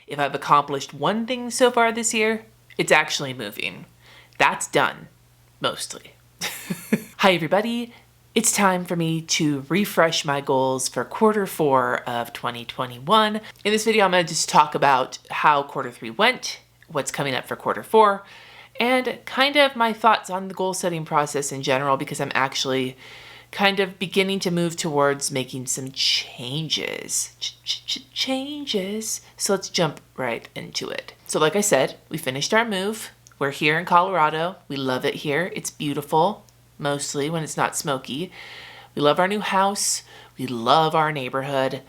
if I've accomplished one thing so far this year, it's actually moving. That's done, mostly. Hi everybody, it's time for me to refresh my goals for Q4 of 2021. In this video, I'm going to just talk about how Q3 went, what's coming up for Q4, and kind of my thoughts on the goal setting process in general, because I'm actually kind of beginning to move towards making some changes. Changes. So let's jump right into it. So like I said, we finished our move. We're here in Colorado. We love it here. It's beautiful, mostly when it's not smoky. We love our new house. We love our neighborhood.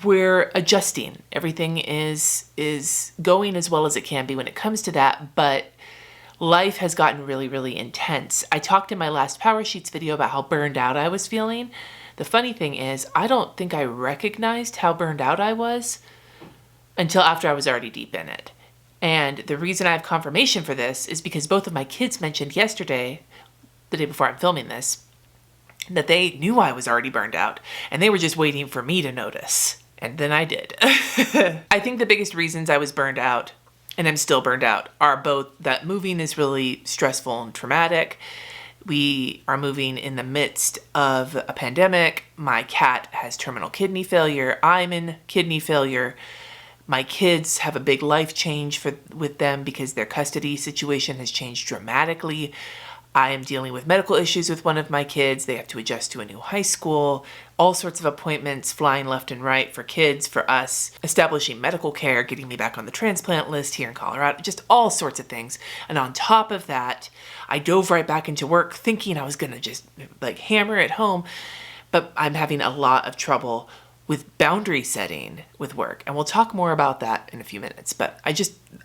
We're adjusting. Everything is going as well as it can be when it comes to that, but life has gotten really, really intense. I talked in my last Powersheets video about how burned out I was feeling. The funny thing is, I don't think I recognized how burned out I was until after I was already deep in it. And the reason I have confirmation for this is because both of my kids mentioned yesterday, the day before I'm filming this, that they knew I was already burned out and they were just waiting for me to notice. And then I did. I think the biggest reasons I was burned out, and I'm still burned out, are both that moving is really stressful and traumatic. We are moving in the midst of a pandemic. My cat has terminal kidney failure. I'm in kidney failure. My kids have a big life change with them because their custody situation has changed dramatically. I am dealing with medical issues with one of my kids. They have to adjust to a new high school, all sorts of appointments flying left and right for kids, for us, establishing medical care, getting me back on the transplant list here in Colorado, just all sorts of things. And on top of that, I dove right back into work thinking I was going to just like hammer it home, but I'm having a lot of trouble with boundary setting with work. And we'll talk more about that in a few minutes. But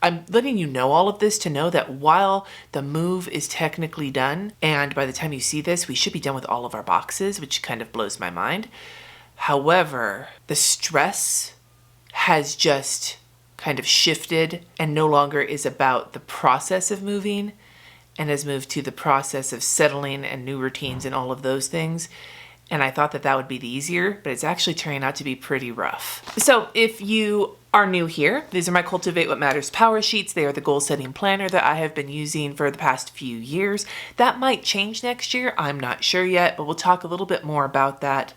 I'm letting you know all of this to know that while the move is technically done, and by the time you see this, we should be done with all of our boxes, which kind of blows my mind. However, the stress has just kind of shifted and no longer is about the process of moving and has moved to the process of settling and new routines and all of those things. And I thought that that would be the easier, but it's actually turning out to be pretty rough. So if you are new here, these are my Cultivate What Matters Powersheets. They are the goal setting planner that I have been using for the past few years. That might change next year. I'm not sure yet, but we'll talk a little bit more about that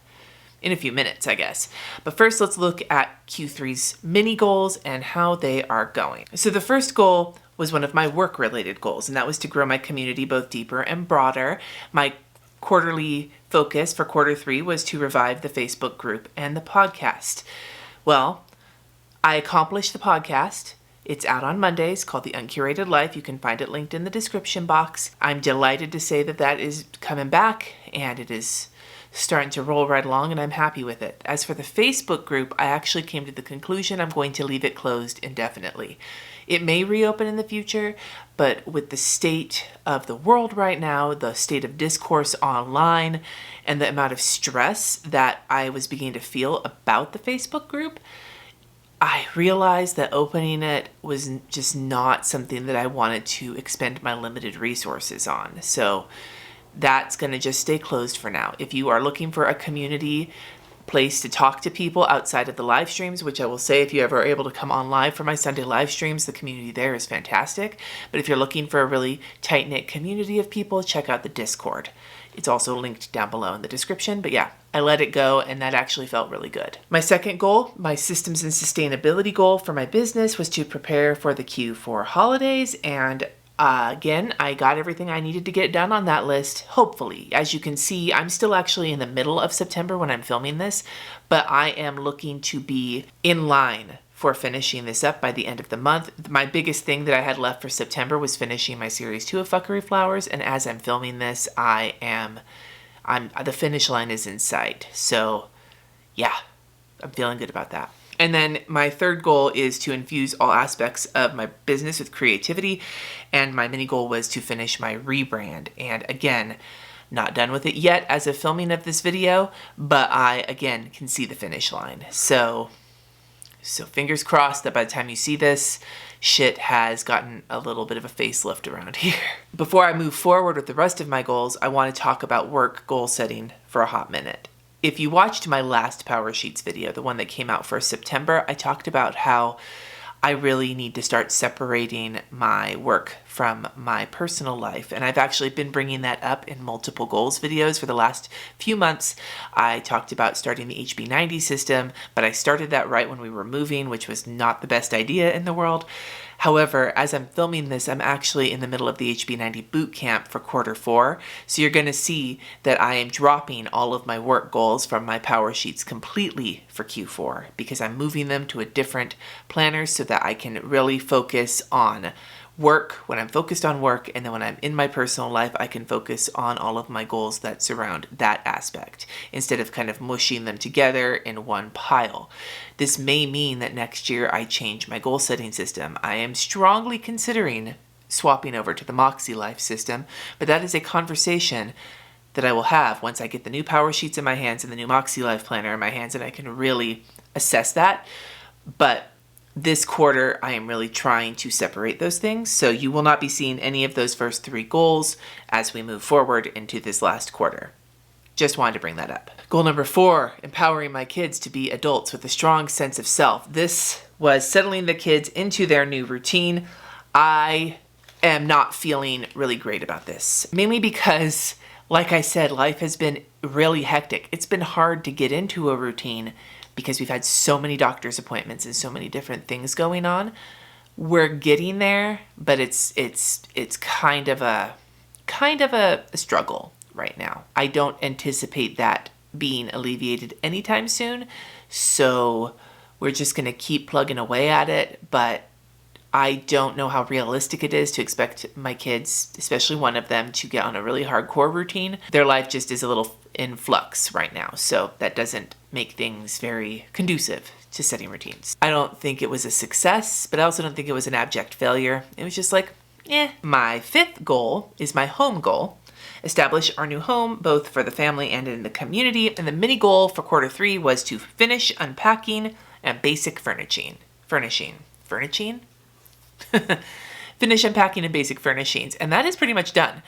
in a few minutes, I guess. But first, let's look at Q3's mini goals and how they are going. So the first goal was one of my work-related goals, and that was to grow my community both deeper and broader. My quarterly focus for Q3 was to revive the Facebook group and the podcast. Well, I accomplished the podcast. It's out on Mondays, called The Uncurated Life. You can find it linked in the description box. I'm delighted to say that that is coming back and it is starting to roll right along, and I'm happy with it. As for the Facebook group, I actually came to the conclusion I'm going to leave it closed indefinitely. It may reopen in the future, but with the state of the world right now, the state of discourse online, and the amount of stress that I was beginning to feel about the Facebook group, I realized that opening it was just not something that I wanted to expend my limited resources on. So that's going to just stay closed for now. If you are looking for a community place to talk to people outside of the live streams, which I will say, if you ever are able to come on live for my Sunday live streams, the community there is fantastic. But if you're looking for a really tight-knit community of people, check out the Discord. It's also linked down below in the description. But yeah, I let it go and that actually felt really good. My second goal, my systems and sustainability goal for my business, was to prepare for the Q4 holidays, and again, I got everything I needed to get done on that list, hopefully. As you can see, I'm still actually in the middle of September when I'm filming this, but I am looking to be in line for finishing this up by the end of the month. My biggest thing that I had left for September was finishing my Series 2 of Fuckery Flowers, and as I'm filming this, the finish line is in sight. So yeah, I'm feeling good about that. And then my third goal is to infuse all aspects of my business with creativity. And my mini goal was to finish my rebrand. And again, not done with it yet as of filming of this video, but I, again, can see the finish line. So fingers crossed that by the time you see this, shit has gotten a little bit of a facelift around here. Before I move forward with the rest of my goals, I want to talk about work goal setting for a hot minute. If you watched my last Powersheets video, the one that came out for September, I talked about how I really need to start separating my work from my personal life. And I've actually been bringing that up in multiple goals videos for the last few months. I talked about starting the HB90 system, but I started that right when we were moving, which was not the best idea in the world. However, as I'm filming this, I'm actually in the middle of the HB90 bootcamp for Q4. So you're going to see that I am dropping all of my work goals from my Powersheets completely for Q4 because I'm moving them to a different planner so that I can really focus on work when I'm focused on work, and then when I'm in my personal life, I can focus on all of my goals that surround that aspect instead of kind of mushing them together in one pile. This may mean that next year I change my goal setting system. I am strongly considering swapping over to the Moxie Life system, but that is a conversation that I will have once I get the new Powersheets in my hands and the new Moxie Life planner in my hands, and I can really assess that. But this quarter, I am really trying to separate those things, so you will not be seeing any of those first 3 goals as we move forward into this last quarter. Just wanted to bring that up. Goal number 4, empowering my kids to be adults with a strong sense of self. This was settling the kids into their new routine. I am not feeling really great about this, mainly because, like I said, life has been really hectic. It's been hard to get into a routine because we've had so many doctor's appointments and so many different things going on. We're getting there, but it's kind of a struggle right now. I don't anticipate that being alleviated anytime soon, so we're just going to keep plugging away at it, but I don't know how realistic it is to expect my kids, especially one of them, to get on a really hardcore routine. Their life just is a little in flux right now, so that doesn't make things very conducive to setting routines. I don't think it was a success, but I also don't think it was an abject failure. It was just like, My 5th goal is my home goal. Establish our new home, both for the family and in the community. And the mini goal for Q3 was to finish unpacking and basic furnishing. Finish unpacking and basic furnishings, and that is pretty much done.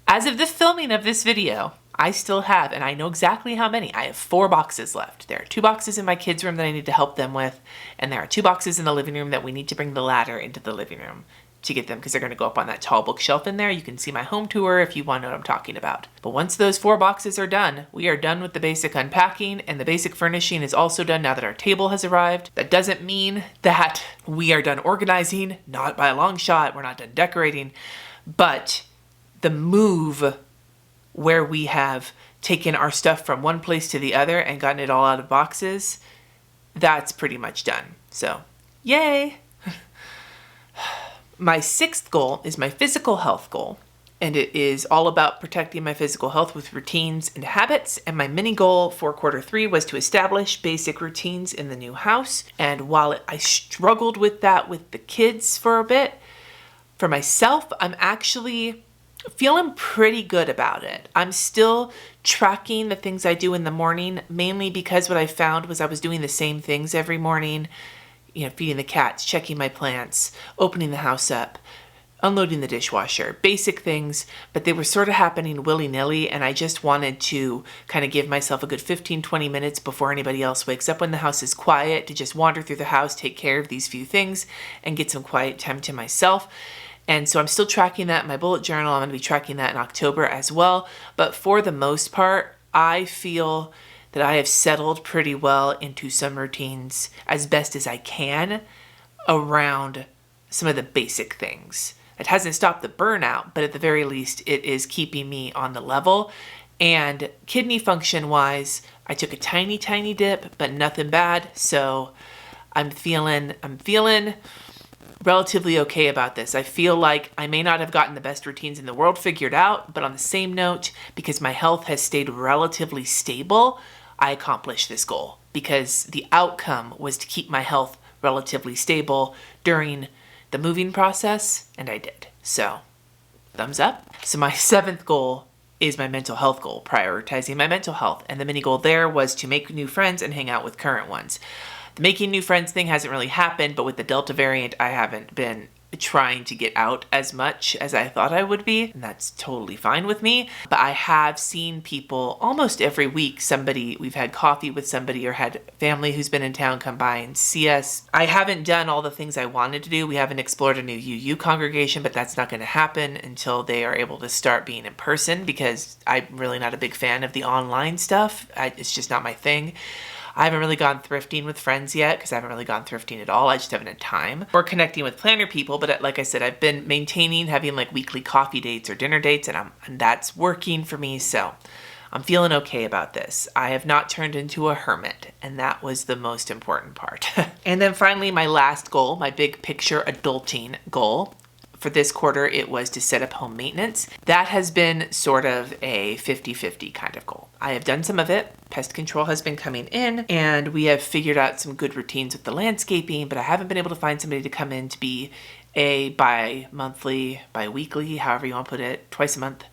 As of the filming of this video, I still have, and I know exactly how many, I have 4 boxes left. There are 2 boxes in my kids' room that I need to help them with, and there are 2 boxes in the living room that we need to bring the ladder into the living room to get them, because they're going to go up on that tall bookshelf in there. You can see my home tour if you want to know what I'm talking about. But once those 4 boxes are done, we are done with the basic unpacking, and the basic furnishing is also done now that our table has arrived. That doesn't mean that we are done organizing, not by a long shot. We're not done decorating, but the move where we have taken our stuff from one place to the other and gotten it all out of boxes, that's pretty much done. So, yay! My 6th goal is my physical health goal, and it is all about protecting my physical health with routines and habits. And my mini goal for Q3 was to establish basic routines in the new house. And while I struggled with that with the kids for a bit, for myself, I'm actually feeling pretty good about it. I'm still tracking the things I do in the morning, mainly because what I found was I was doing the same things every morning. Feeding the cats, checking my plants, opening the house up, unloading the dishwasher, basic things, but they were sort of happening willy-nilly, and I just wanted to kind of give myself a good 15-20 minutes before anybody else wakes up when the house is quiet to just wander through the house, take care of these few things, and get some quiet time to myself. And so I'm still tracking that in my bullet journal. I'm going to be tracking that in October as well. But for the most part, I feel that I have settled pretty well into some routines as best as I can around some of the basic things. It hasn't stopped the burnout, but at the very least, it is keeping me on the level. And kidney function wise, I took a tiny, tiny dip, but nothing bad. So I'm feeling relatively okay about this. I feel like I may not have gotten the best routines in the world figured out, but on the same note, because my health has stayed relatively stable, I accomplished this goal because the outcome was to keep my health relatively stable during the moving process, and I did. So, thumbs up. So my 7th goal is my mental health goal, prioritizing my mental health. And the mini goal there was to make new friends and hang out with current ones. The making new friends thing hasn't really happened, but with the Delta variant, I haven't been trying to get out as much as I thought I would be, and that's totally fine with me. But I have seen people almost every week, we've had coffee with somebody or had family who's been in town come by and see us. I haven't done all the things I wanted to do. We haven't explored a new UU congregation, but that's not going to happen until they are able to start being in person, because I'm really not a big fan of the online stuff. It's just not my thing. I haven't really gone thrifting with friends yet because I haven't really gone thrifting at all. I just haven't had time. Or connecting with planner people, but like I said, I've been having like weekly coffee dates or dinner dates, and that's working for me, so I'm feeling okay about this. I have not turned into a hermit, and that was the most important part. And then finally, my last goal, my big picture adulting goal. For this quarter, it was to set up home maintenance. That has been sort of a 50-50 kind of goal. I have done some of it. Pest control has been coming in, and we have figured out some good routines with the landscaping, but I haven't been able to find somebody to come in to be a bi-monthly, bi-weekly, however you want to put it, twice a month,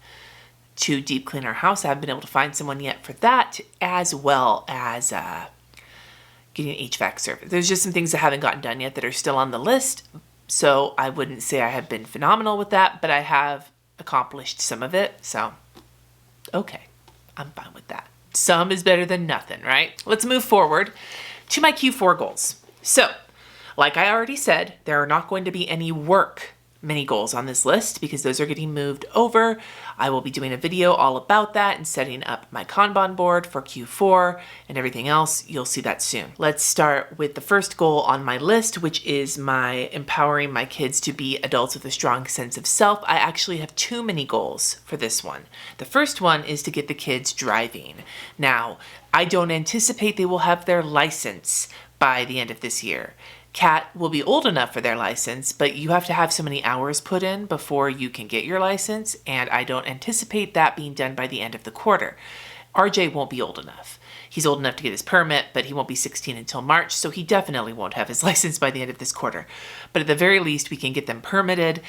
to deep clean our house. I haven't been able to find someone yet for that, as well as getting HVAC service. There's just some things that haven't gotten done yet that are still on the list. So I wouldn't say I have been phenomenal with that, but I have accomplished some of it. So, okay, I'm fine with that. Some is better than nothing, right? Let's move forward to my Q4 goals. So, like I already said, there are not going to be any work mini goals on this list because those are getting moved over. I will be doing a video all about that and setting up my Kanban board for Q4 and everything else. You'll see that soon. Let's start with the first goal on my list, which is my empowering my kids to be adults with a strong sense of self. I actually have two mini goals for this one. The first one is to get the kids driving. Now, I don't anticipate they will have their license by the end of this year. Kat will be old enough for their license, but you have to have so many hours put in before you can get your license, and I don't anticipate that being done by the end of the quarter. RJ won't be old enough. He's old enough to get his permit, but he won't be 16 until March, so he definitely won't have his license by the end of this quarter. But at the very least, we can get them permitted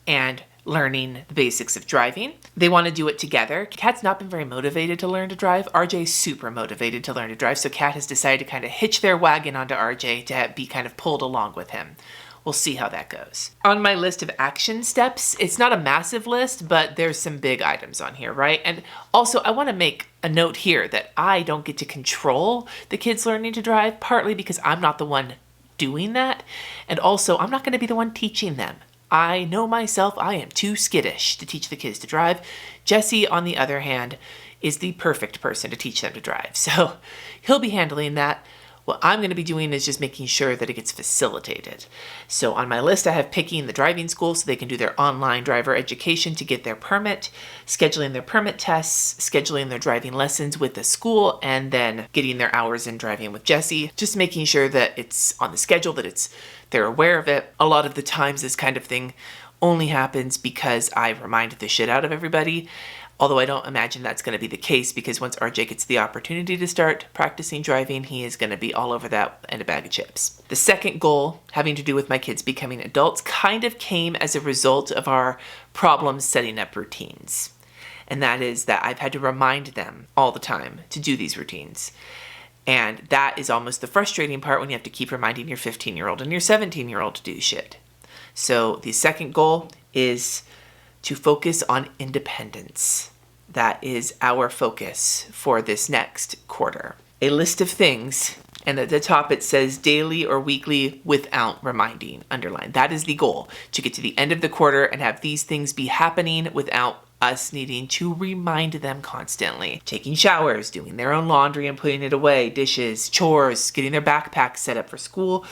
and learning the basics of driving. They want to do it together. Kat's not been very motivated to learn to drive. RJ's super motivated to learn to drive, so Kat has decided to kind of hitch their wagon onto RJ to be kind of pulled along with him. We'll see how that goes. On my list of action steps, it's not a massive list, but there's some big items on here, right? And also, I want to make a note here that I don't get to control the kids learning to drive, partly because I'm not the one doing that, and also I'm not going to be the one teaching them. I know myself, I am too skittish to teach the kids to drive. Jesse, on the other hand, is the perfect person to teach them to drive. So he'll be handling that. What I'm going to be doing is just making sure that it gets facilitated. So on my list, I have picking the driving school so they can do their online driver education to get their permit, scheduling their permit tests, scheduling their driving lessons with the school, and then getting their hours in driving with Jesse. Just making sure that it's on the schedule, that they're aware of it. A lot of the times this kind of thing only happens because I remind the shit out of everybody. Although I don't imagine that's going to be the case, because once RJ gets the opportunity to start practicing driving, he is going to be all over that and a bag of chips. The second goal, having to do with my kids becoming adults, kind of came as a result of our problems setting up routines. And that is that I've had to remind them all the time to do these routines. And that is almost the frustrating part when you have to keep reminding your 15-year-old and your 17-year-old to do shit. So the second goal is to focus on independence. That is our focus for this next quarter. A list of things, and at the top it says daily or weekly without reminding, underline. That is the goal, to get to the end of the quarter and have these things be happening without us needing to remind them constantly. Taking showers, doing their own laundry and putting it away, dishes, chores, getting their backpacks set up for school,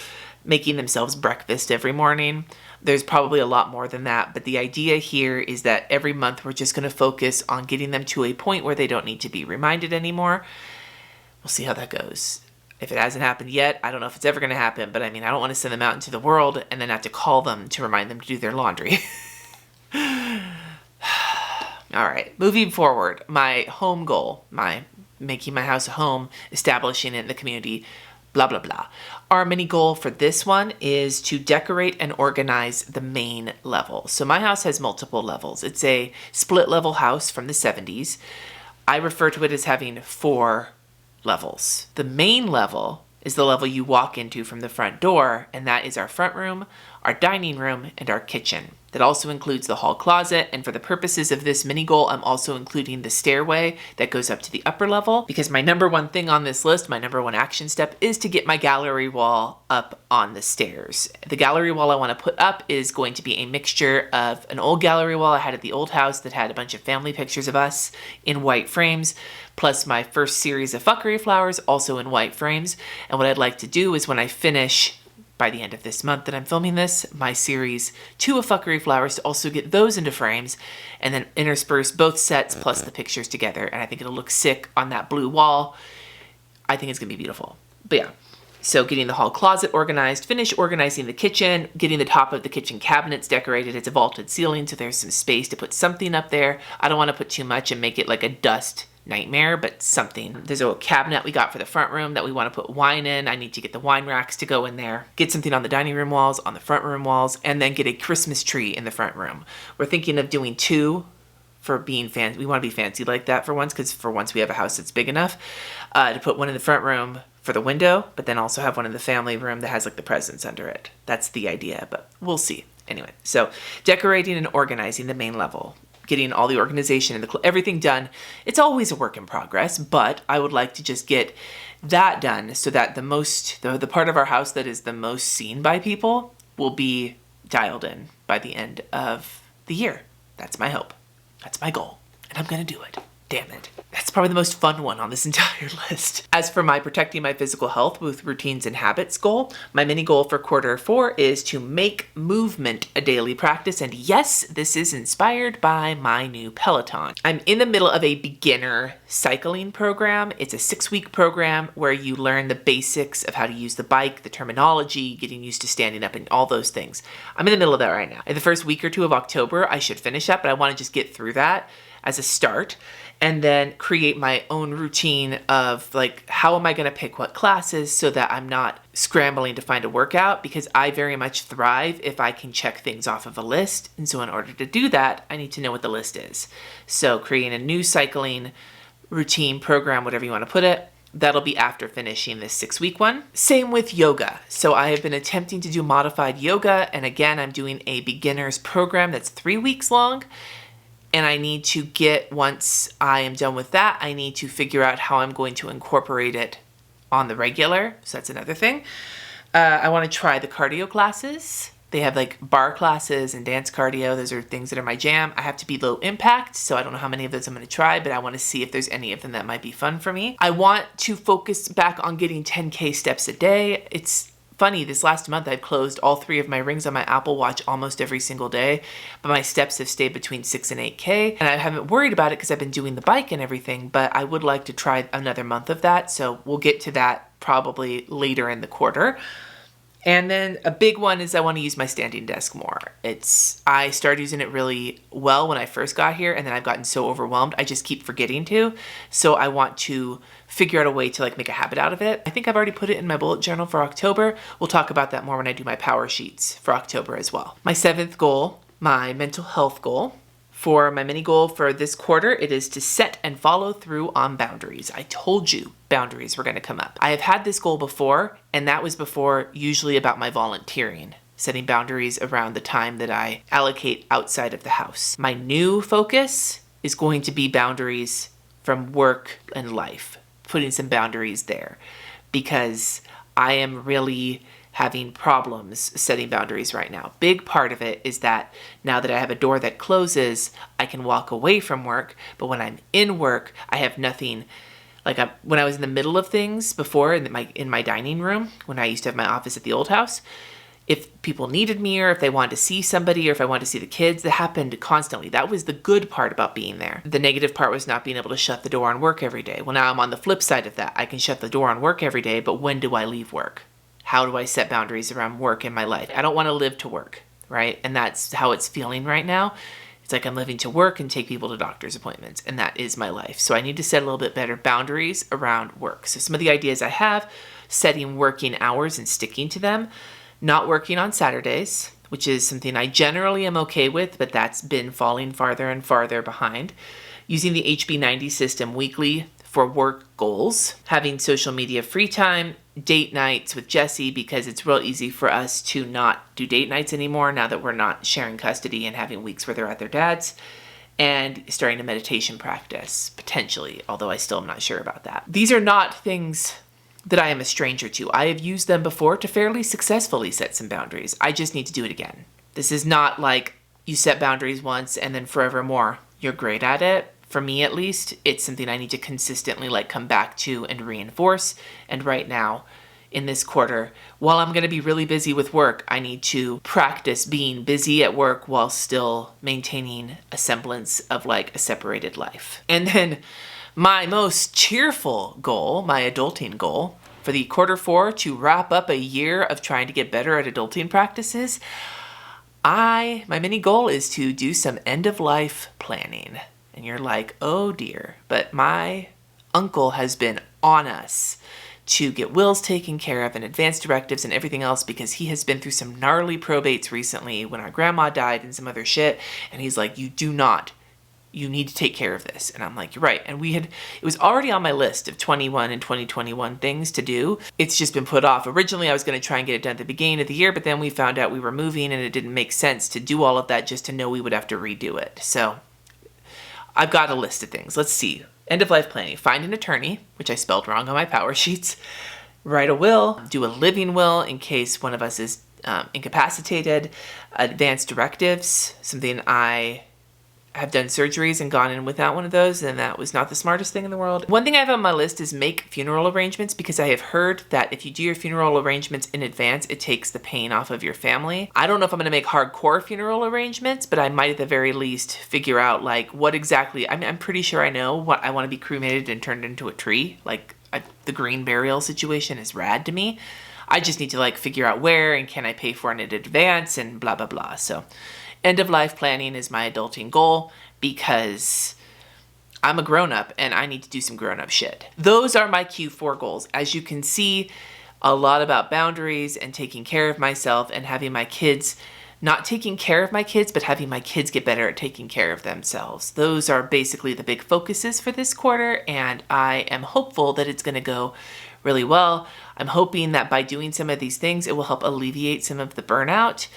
making themselves breakfast every morning. There's probably a lot more than that, but the idea here is that every month we're just going to focus on getting them to a point where they don't need to be reminded anymore. We'll see how that goes. If it hasn't happened yet, I don't know if it's ever going to happen, but I mean, I don't want to send them out into the world and then have to call them to remind them to do their laundry. All right, moving forward, my home goal, my making my house a home, establishing it in the community, blah, blah, blah. Our mini goal for this one is to decorate and organize the main level. So my house has multiple levels. It's a split level house from the 70s. I refer to it as having 4 levels. The main level is the level you walk into from the front door, and that is our front room, our dining room, and our kitchen. That also includes the hall closet, and for the purposes of this mini goal, I'm also including the stairway that goes up to the upper level, because my number one thing on this list, my number one action step, is to get my gallery wall up on the stairs. The gallery wall I want to put up is going to be a mixture of an old gallery wall I had at the old house that had a bunch of family pictures of us in white frames, plus my first series of fuckery flowers also in white frames. And what I'd like to do is when I finish, by the end of this month that I'm filming this, my series 2 of fuckery flowers, to also get those into frames and then intersperse both sets plus the pictures together. And I think it'll look sick on that blue wall. I think it's gonna be beautiful. But yeah, so getting the hall closet organized, finish organizing the kitchen, getting the top of the kitchen cabinets decorated. It's a vaulted ceiling, so there's some space to put something up there. I don't want to put too much and make it like a dust nightmare, but something. There's a cabinet we got for the front room that we want to put wine in. I need to get the wine racks to go in there. Get something on the dining room walls, on the front room walls, and then get a Christmas tree in the front room. We're thinking of doing 2 for being fancy. We want to be fancy like that for once, because for once we have a house that's big enough to put one in the front room for the window, but then also have one in the family room that has like the presents under it. That's the idea, but we'll see. Anyway, so decorating and organizing the main level, getting all the organization and everything done. It's always a work in progress, but I would like to just get that done so that the part of our house that is the most seen by people will be dialed in by the end of the year. That's my hope. That's my goal. And I'm gonna do it. Damn it. That's probably the most fun one on this entire list. As for my protecting my physical health with routines and habits goal, my mini goal for Q4 is to make movement a daily practice. And yes, this is inspired by my new Peloton. I'm in the middle of a beginner cycling program. It's a 6-week program where you learn the basics of how to use the bike, the terminology, getting used to standing up and all those things. I'm in the middle of that right now. In the first week or 2 of October, I should finish that, but I want to just get through that as a start, and then create my own routine of like, how am I going to pick what classes so that I'm not scrambling to find a workout, because I very much thrive if I can check things off of a list. And so in order to do that, I need to know what the list is. So creating a new cycling routine program, whatever you want to put it, that'll be after finishing this 6-week one. Same with yoga. So I have been attempting to do modified yoga. And again, I'm doing a beginner's program that's 3 weeks long. And I need to once I am done with that, I need to figure out how I'm going to incorporate it on the regular. So that's another thing. I want to try the cardio classes. They have like bar classes and dance cardio. Those are things that are my jam. I have to be low impact, so I don't know how many of those I'm going to try, but I want to see if there's any of them that might be fun for me. I want to focus back on getting 10K steps a day. It's funny, this last month I've closed all 3 of my rings on my Apple Watch almost every single day, but my steps have stayed between 6 and 8K, and I haven't worried about it because I've been doing the bike and everything, but I would like to try another month of that, so we'll get to that probably later in the quarter. And then a big one is I want to use my standing desk more. I started using it really well when I first got here, and then I've gotten so overwhelmed, I just keep forgetting to. So I want to figure out a way to like make a habit out of it. I think I've already put it in my bullet journal for October. We'll talk about that more when I do my Powersheets for October as well. My 7th goal, my mental health goal. For my mini goal for this quarter, it is to set and follow through on boundaries. I told you boundaries were going to come up. I have had this goal before, and that was before usually about my volunteering, setting boundaries around the time that I allocate outside of the house. My new focus is going to be boundaries from work and life, putting some boundaries there, because I am really having problems setting boundaries right now. Big part of it is that now that I have a door that closes, I can walk away from work, but when I'm in work, I have nothing. Like when I was in the middle of things before in my dining room, when I used to have my office at the old house, if people needed me or if they wanted to see somebody or if I wanted to see the kids, that happened constantly. That was the good part about being there. The negative part was not being able to shut the door on work every day. Well, now I'm on the flip side of that. I can shut the door on work every day, but when do I leave work? How do I set boundaries around work in my life? I don't want to live to work, right? And that's how it's feeling right now. It's like I'm living to work and take people to doctor's appointments, and that is my life. So I need to set a little bit better boundaries around work. So some of the ideas I have, setting working hours and sticking to them, not working on Saturdays, which is something I generally am okay with, but that's been falling farther and farther behind. Using the HB90 system weekly for work goals, having social media free time, date nights with Jesse because it's real easy for us to not do date nights anymore now that we're not sharing custody and having weeks where they're at their dad's, and starting a meditation practice, potentially, although I still am not sure about that. These are not things that I am a stranger to. I have used them before to fairly successfully set some boundaries. I just need to do it again. This is not like you set boundaries once and then forevermore you're great at it. For me, at least, it's something I need to consistently come back to and reinforce. And right now, in this quarter, while I'm going to be really busy with work, I need to practice being busy at work while still maintaining a semblance of a separated life. And then my most cheerful goal, my adulting goal, for the quarter 4 to wrap up a year of trying to get better at adulting practices, my mini goal is to do some end-of-life planning. And you're like, oh dear, but my uncle has been on us to get wills taken care of and advance directives and everything else because he has been through some gnarly probates recently when our grandma died and some other shit. And he's like, you need to take care of this. And I'm like, you're right. And it was already on my list of 21 and 2021 things to do. It's just been put off. Originally, I was going to try and get it done at the beginning of the year, but then we found out we were moving and it didn't make sense to do all of that just to know we would have to redo it. So I've got a list of things. Let's see. End-of-life planning. Find an attorney, which I spelled wrong on my Powersheets. Write a will. Do a living will in case one of us is incapacitated. Advance directives. Something I have done surgeries and gone in without one of those, and that was not the smartest thing in the world. One thing I have on my list is make funeral arrangements, because I have heard that if you do your funeral arrangements in advance, it takes the pain off of your family. I don't know if I'm going to make hardcore funeral arrangements, but I might at the very least figure out what exactly. I'm pretty sure I know what I want to be cremated and turned into a tree. The green burial situation is rad to me. I just need to figure out where and can I pay for it in advance and blah, blah, blah. So end-of-life planning is my adulting goal because I'm a grown-up and I need to do some grown-up shit. Those are my Q4 goals. As you can see, a lot about boundaries and taking care of myself and having my kids, not taking care of my kids, but having my kids get better at taking care of themselves. Those are basically the big focuses for this quarter, and I am hopeful that it's going to go really well. I'm hoping that by doing some of these things, it will help alleviate some of the burnout.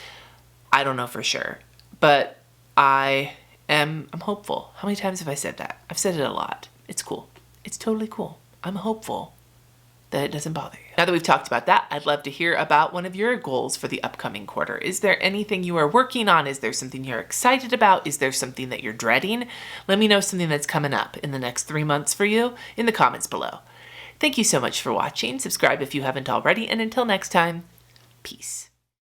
I don't know for sure. But I'm hopeful. How many times have I said that? I've said it a lot. It's cool. It's totally cool. I'm hopeful that it doesn't bother you. Now that we've talked about that, I'd love to hear about one of your goals for the upcoming quarter. Is there anything you are working on? Is there something you're excited about? Is there something that you're dreading? Let me know something that's coming up in the next 3 months for you in the comments below. Thank you so much for watching. Subscribe if you haven't already, and until next time, peace.